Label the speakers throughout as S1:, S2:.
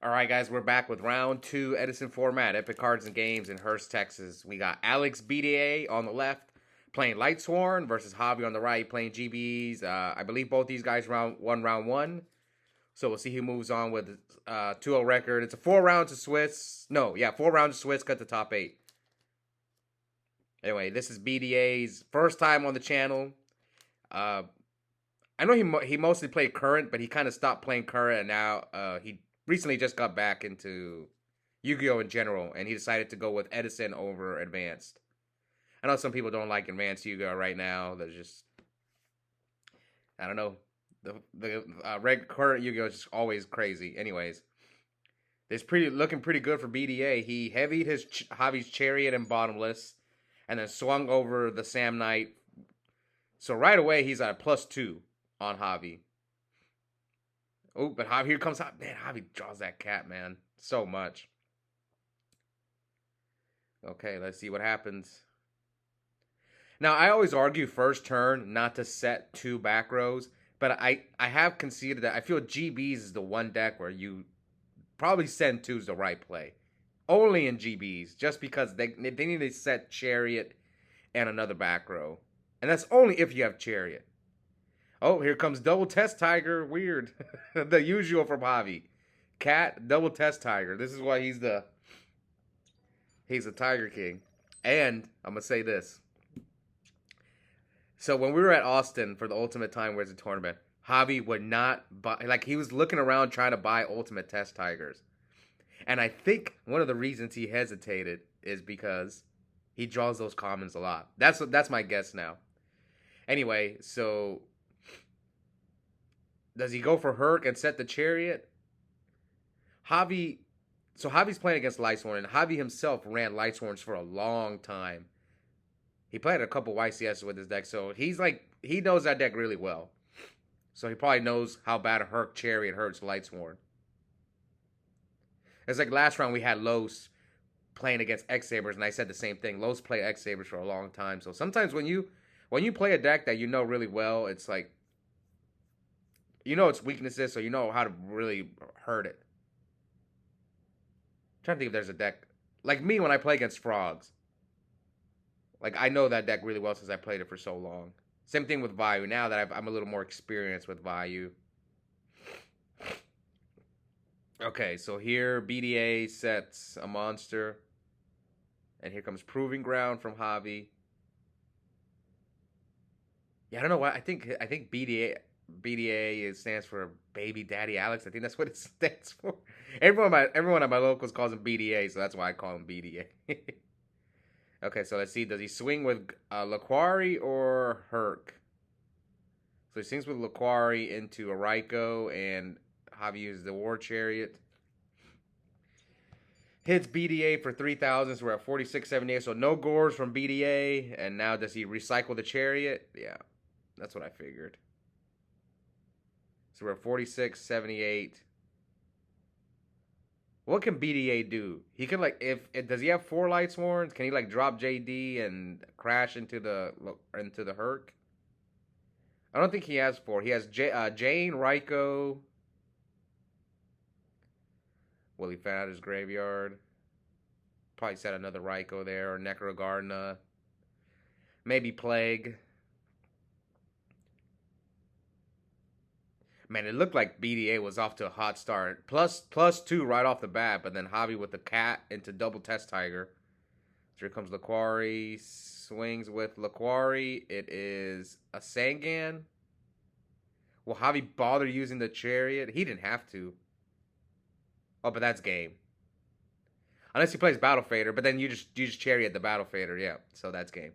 S1: All right, guys, we're back with round two, Edison Format, Epic Cards and Games in Hurst, Texas. We got Alex BDA on the left playing Lightsworn versus Javi on the right playing GBs. I believe both these guys round one. So we'll see who moves on with 2-0 record. It's a 4 rounds to Swiss. No, yeah, 4 rounds to Swiss, cut the top 8. Anyway, this is BDA's first time on the channel. I know he mostly played current, but he kind of stopped playing current, and now he recently just got back into Yu-Gi-Oh! In general, and he decided to go with Edison over Advanced. I know some people don't like Advanced Yu-Gi-Oh! Right now. They're just, I don't know. The current Yu-Gi-Oh! Is just always crazy. Anyways, it's looking pretty good for BDA. He heavied his Javi's Chariot and Bottomless, and then swung over the Sam Knight. So right away, he's at a +2 on Javi. Oh, but Javi, here comes Javi. Man, Javi draws that cat, man. So much. Okay, let's see what happens. Now, I always argue first turn not to set 2 back rows, but I have conceded that I feel GBs is the one deck where you probably send 2 is the right play. Only in GBs, just because they need to set Chariot and another back row. And that's only if you have Chariot. Oh, here comes Double Test Tiger. Weird. The usual from Javi. Cat, Double Test Tiger. This is why he's the Tiger King. And I'm going to say this. So when we were at Austin for the Ultimate Time Wizard tournament, Javi would not buy, like he was looking around trying to buy Ultimate Test Tigers. And I think one of the reasons he hesitated is because he draws those commons a lot. That's my guess now. Anyway, so does he go for Herc and set the Chariot? Javi's playing against Lightsworn, and Javi himself ran Lightsworns for a long time. He played a couple YCS with his deck, so he knows that deck really well. So he probably knows how bad a Herc Chariot hurts Lightsworn. It's like last round we had Los playing against X-Sabers, and I said the same thing. Los played X-Sabers for a long time. So sometimes when you play a deck that you know really well, it's like, you know its weaknesses, so you know how to really hurt it. I'm trying to think if there's a deck. Like me when I play against Frogs. Like, I know that deck really well since I played it for so long. Same thing with Vayu. Now that I'm a little more experienced with Vayu. Okay, so here BDA sets a monster. And here comes Proving Ground from Javi. Yeah, I don't know why. I think BDA stands for Baby Daddy Alex. I think that's what it stands for. Everyone at my locals calls him BDA, so that's why I call him BDA. Okay, so let's see. Does he swing with Laquari or Herc? So he swings with Laquari into a Raiko, and Javi uses the War Chariot. Hits BDA for 3,000, so we're at 4678. So no gores from BDA. And now does he recycle the Chariot? Yeah, that's what I figured. So we're at 4678. What can BDA do? He can does he have 4 Lightsworns? Can he drop JD and crash into the Herc? I don't think he has 4. He has Jane, Raiko. Will he fan out his graveyard? Probably set another Raiko there or Necrogardener. Maybe Plague. Man, it looked like BDA was off to a hot start. +2 right off the bat, but then Javi with the cat into Double Test Tiger. So here comes Laquari. Swings with Laquari. It is a Sangan. Will Javi bother using the Chariot? He didn't have to. Oh, but that's game. Unless he plays Battle Fader, but then you just Chariot the Battle Fader. Yeah, so that's game.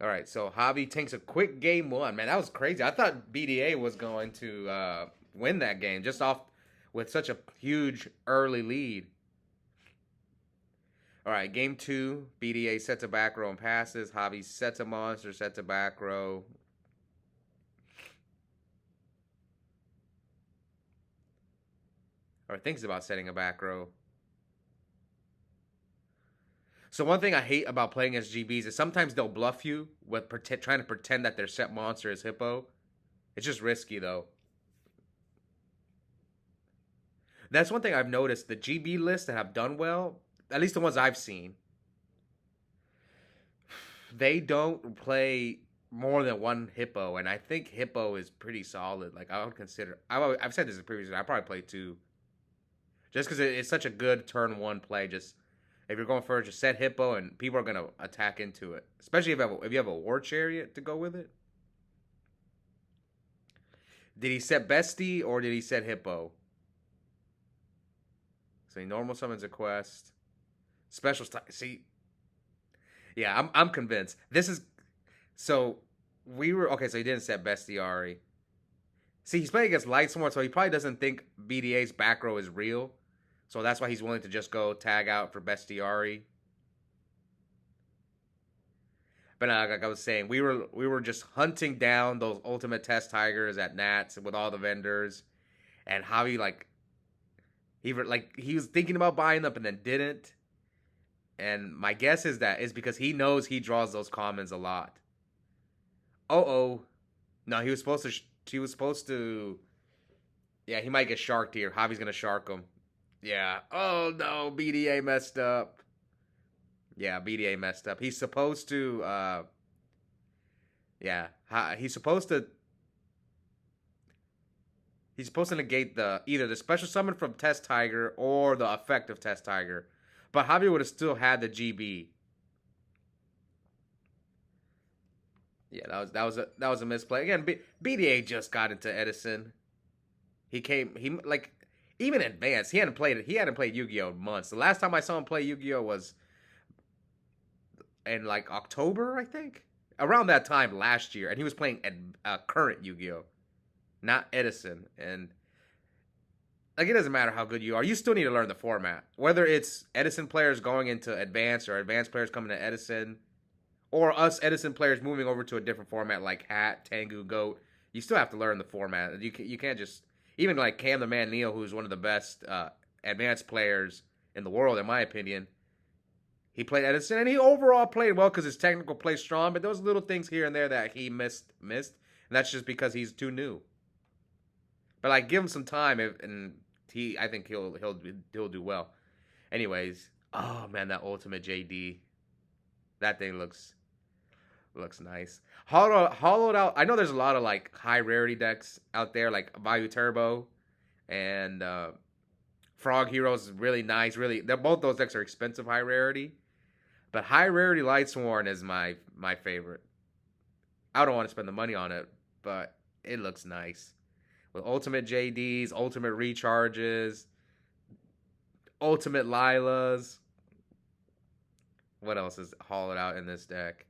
S1: All right, so Javi takes a quick game 1. Man, that was crazy. I thought BDA was going to win that game just off with such a huge early lead. All right, game 2. BDA sets a back row and passes. Javi sets a monster, sets a back row. Or thinks about setting a back row. So one thing I hate about playing as GBs is sometimes they'll bluff you with trying to pretend that their set monster is Hippo. It's just risky, though. That's one thing I've noticed. The GB lists that have done well, at least the ones I've seen, they don't play more than one hippo, and I think hippo is pretty solid. Like I would consider. I've said this in previous. I probably play two, just because it's such a good turn one play. Just if you're going first, just set hippo, and people are gonna attack into it. Especially if you have a war chariot to go with it. Did he set bestie or did he set hippo? So he normal summons a quest. Special see, yeah, I'm convinced. This is so we were okay. So he didn't set bestiari. See, he's playing against Lightsworn, so he probably doesn't think BDA's back row is real. So that's why he's willing to just go tag out for bestiari. But like I was saying, we were just hunting down those ultimate test tigers at Nats with all the vendors, and Javi he was thinking about buying them and then didn't. And my guess is that is because he knows he draws those commons a lot. Oh, no, he was supposed to. He was supposed to. Yeah, he might get sharked here. Javi's gonna shark him. Yeah. Oh no, BDA messed up. Yeah, BDA messed up. He's supposed to. Yeah, he's supposed to. He's supposed to negate the either the special summon from Test Tiger or the effect of Test Tiger, but Javi would have still had the GB. Yeah, that was a misplay again. BDA just got into Edison. He like even advanced. He hadn't played Yu-Gi-Oh in months. The last time I saw him play Yu-Gi-Oh was in like October, I think, around that time last year, and he was playing current Yu-Gi-Oh, not Edison. And like it doesn't matter how good you are, you still need to learn the format. Whether it's Edison players going into advanced or advanced players coming to Edison, or us Edison players moving over to a different format like Hat, Tengu, Goat, you still have to learn the format. You can't just even like Cam the Man Neal, who's one of the best advanced players in the world, in my opinion. He played Edison, and he overall played well because his technical play strong. But those little things here and there that he missed, and that's just because he's too new. But like, give him some time, and I think he'll do well. Anyways, oh man, that ultimate JD, that thing looks nice. Hollowed out. I know there's a lot of like high rarity decks out there, like Vayu Turbo and Frog Heroes is really nice. Really, both those decks are expensive high rarity, but high rarity Lightsworn is my favorite. I don't want to spend the money on it, but it looks nice with ultimate JDs, ultimate recharges, ultimate Lilas. What else is hollowed out in this deck?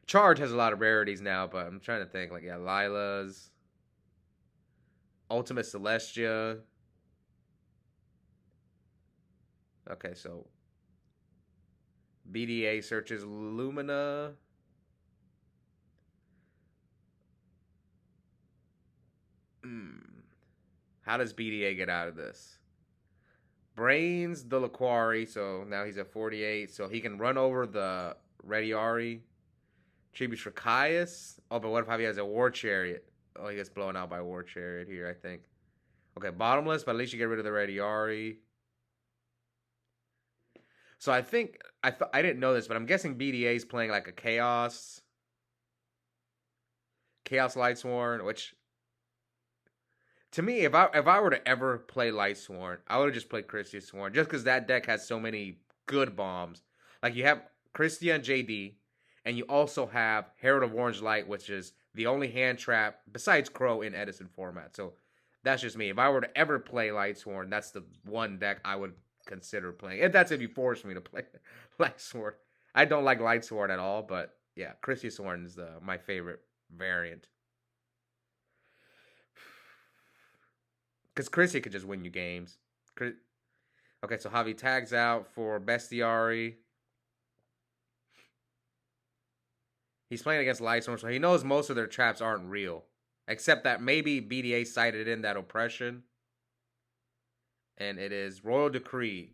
S1: Charge has a lot of rarities now, but I'm trying to think. Like, yeah, Lilas, Ultimate Celestia. Okay, so BDA searches Lumina. How does BDA get out of this? Brains the Laquari, so now he's at 48, so he can run over the Rediari. Tributes for Caius. Oh, but what if Javi has a War Chariot? Oh, he gets blown out by War Chariot here, I think. Okay, bottomless, but at least you get rid of the Rediari. So I think I didn't know this, but I'm guessing BDA is playing like a Chaos Lightsworn, which to me, if I were to ever play Lightsworn, I would have just played Christia Sworn, just because that deck has so many good bombs. Like you have Christia and JD, and you also have Herald of Orange Light, which is the only hand trap besides Crow in Edison format. So that's just me. If I were to ever play Lightsworn, that's the one deck I would consider playing. If that's if you force me to play Lightsworn. I don't like Lightsworn at all, but yeah, Christia Sworn is my favorite variant. Because Chrissy could just win you games. Okay, so Javi tags out for Bestiari. He's playing against Lightsworn, so he knows most of their traps aren't real. Except that maybe BDA cited in that oppression. And it is Royal Decree.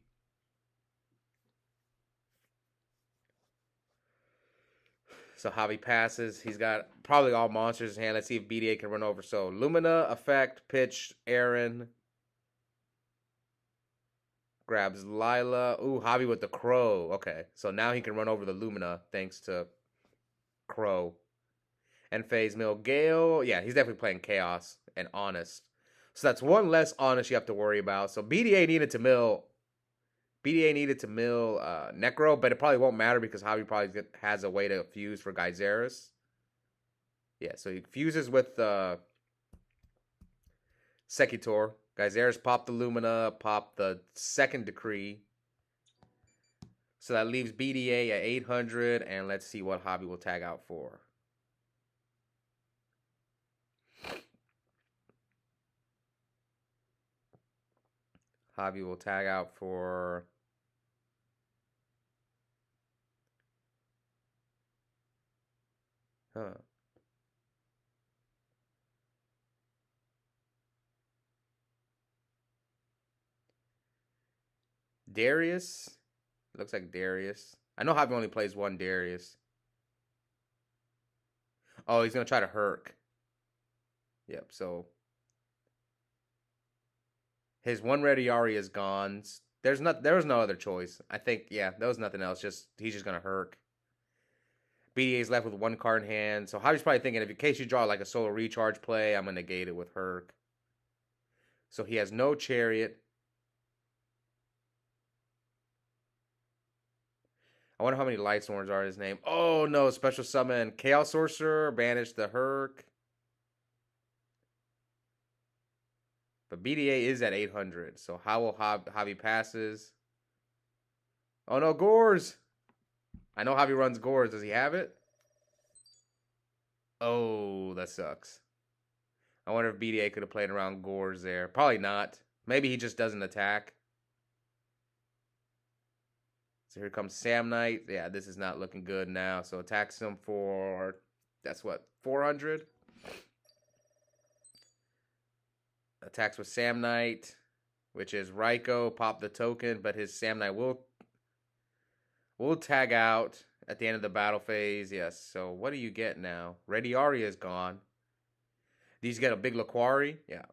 S1: So Javi passes. He's got probably all monsters in hand. Let's see if BDA can run over. So Lumina, Effect, Pitch, Aaron. Grabs Lila. Ooh, Javi with the Crow. Okay, so now he can run over the Lumina thanks to Crow. And Phase Mill Gale. Yeah, he's definitely playing Chaos and Honest. So that's one less Honest you have to worry about. So BDA needed to mill Necro, but it probably won't matter because Javi probably has a way to fuse for Geyseris. Yeah, so he fuses with Sekitor. Geyseris pop the Lumina, pop the second Decree. So that leaves BDA at 800, and let's see what Javi will tag out for. Javi will tag out for... Huh. Darius? Looks like Darius. I know Javi only plays one Darius. Oh, he's going to try to Herc. Yep, so... His one Rediari is gone. There was no other choice. I think, yeah, there was nothing else. He's just going to Herc. BDA's left with one card in hand. So Javi's probably thinking, if in case you draw like a solo recharge play, I'm going to negate it with Herc. So he has no Chariot. I wonder how many Lightsworns are in his name. Oh, no. Special summon Chaos Sorcerer. Banish the Herc. But BDA is at 800. So how will Javi passes? Oh, no. Gores. I know Javi runs Gores. Does he have it? Oh, that sucks. I wonder if BDA could have played around Gores there. Probably not. Maybe he just doesn't attack. So here comes Sam Knight. Yeah, this is not looking good now. So attacks him for, that's what, 400? Attacks with Sam Knight, which is Raiko. Pop the token, but his Sam Knight will tag out at the end of the battle phase. Yes, so what do you get now? Rediari is gone. These get a big Laquari? Yeah.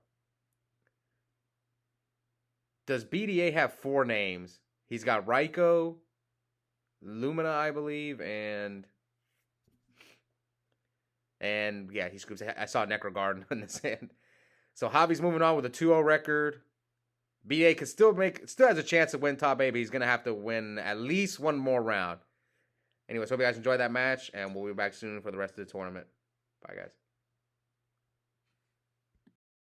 S1: Does BDA have 4 names? He's got Raiko, Lumina, I believe, and yeah, he scoops. I saw Necrogarden in this hand. So Javi's moving on with a 2-0 record. BDA can still has a chance to win top 8, but he's gonna have to win at least one more round. Anyways, hope you guys enjoyed that match, and we'll be back soon for the rest of the tournament. Bye, guys.